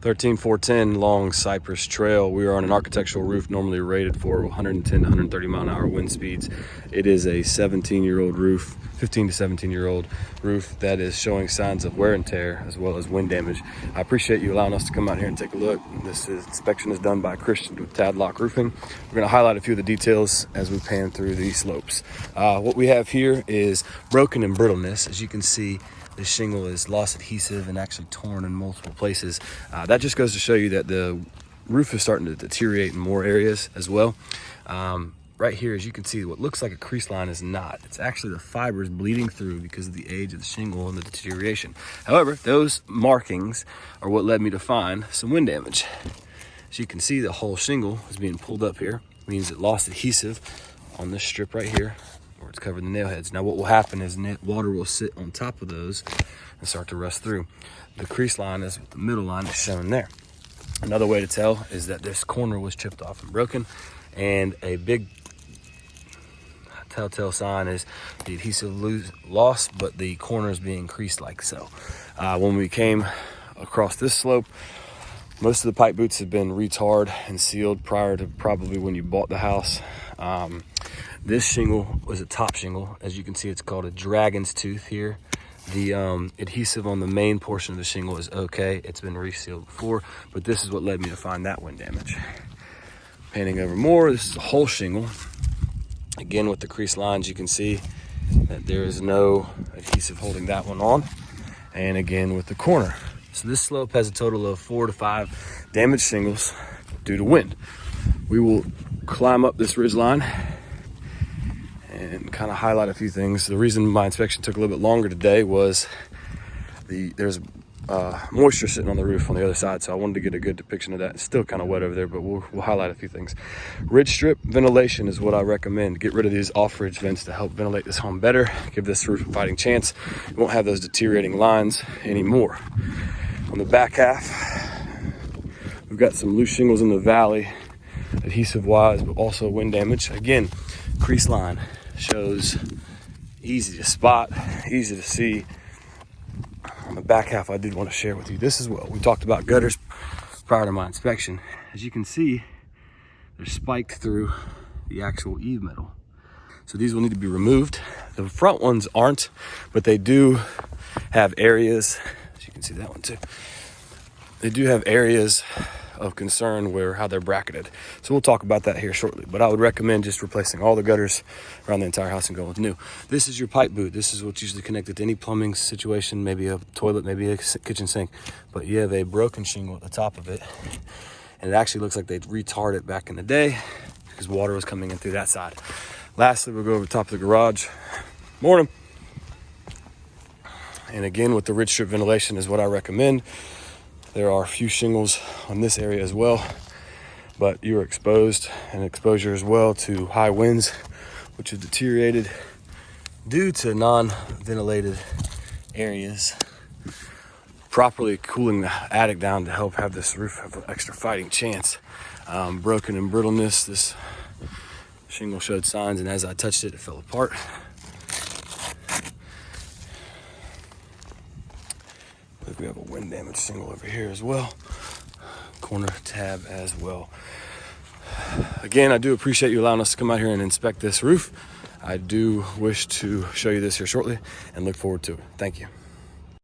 13410 Long Cypress Trail. We are on an architectural roof normally rated for 110 to 130 mile an hour wind speeds. It is a 17-year-old roof, 15 to 17-year-old roof that is showing signs of wear and tear as well as wind damage. I appreciate you allowing us to come out here and take a look. This inspection is done by Christian with Tadlock Roofing. We're going to highlight a few of the details as we pan through these slopes. What we have here is broken and brittleness. As you can see, the shingle is lost adhesive and actually torn in multiple places. That just goes to show you that the roof is starting to deteriorate in more areas as well. Right here, as you can see, what looks like a crease line is not. It's actually the fibers bleeding through because of the age of the shingle and the deterioration. However, those markings are what led me to find some wind damage. As you can see, the whole shingle is being pulled up here. It means it lost adhesive on this strip right here, where it's covered in the nail heads. Now what will happen is water will sit on top of those and start to rust through. The crease line is the middle line is shown there. Another way to tell is that this corner was chipped off and broken, and a big telltale sign is the adhesive loss, but the corner is being creased like so. When we came across this slope, most of the pipe boots have been retarred and sealed prior to probably when you bought the house. This shingle was a top shingle. As you can see, it's called a dragon's tooth here. The adhesive on the main portion of the shingle is okay. It's been resealed before, but this is what led me to find that wind damage. Panning over more, this is a whole shingle. Again, with the crease lines, you can see that there is no adhesive holding that one on. And again, with the corner. So this slope has a total of 4 to 5 damaged shingles due to wind. We will climb up this ridge line and kind of highlight a few things. The reason my inspection took a little bit longer today was there's moisture sitting on the roof on the other side, so I wanted to get a good depiction of that. It's still kind of wet over there, but we'll highlight a few things. Ridge strip ventilation is what I recommend. Get rid of these off-ridge vents to help ventilate this home better, give this roof a fighting chance. You won't have those deteriorating lines anymore. On the back half, we've got some loose shingles in the valley, adhesive-wise, but also wind damage. Again, crease line shows easy to spot, easy to see. On the back half, I did want to share with you this as well. We talked about gutters prior to my inspection. As you can see, they're spiked through the actual eave metal. So these will need to be removed. The front ones aren't, but they do have areas, as you can see that one too. They do have areas of concern where how they're bracketed. So we'll talk about that here shortly, but I would recommend just replacing all the gutters around the entire house and going with new. This is your pipe boot. This is what's usually connected to any plumbing situation, maybe a toilet, maybe a kitchen sink, but you have a broken shingle at the top of it, and it actually looks like they'd retarred it back in the day because water was coming in through that side. Lastly, we'll go over the top of the garage. Morning. And again, with the ridge strip ventilation is what I recommend. There are a few shingles on this area as well, but you're exposed and exposure as well to high winds, which have deteriorated due to non-ventilated areas. Properly cooling the attic down to help have this roof have an extra fighting chance. Broken and brittleness, this shingle showed signs, and as I touched it, it fell apart. We have a wind damage shingle over here as well. Corner tab as well. Again, I do appreciate you allowing us to come out here and inspect this roof. I do wish to show you this here shortly and look forward to it. Thank you.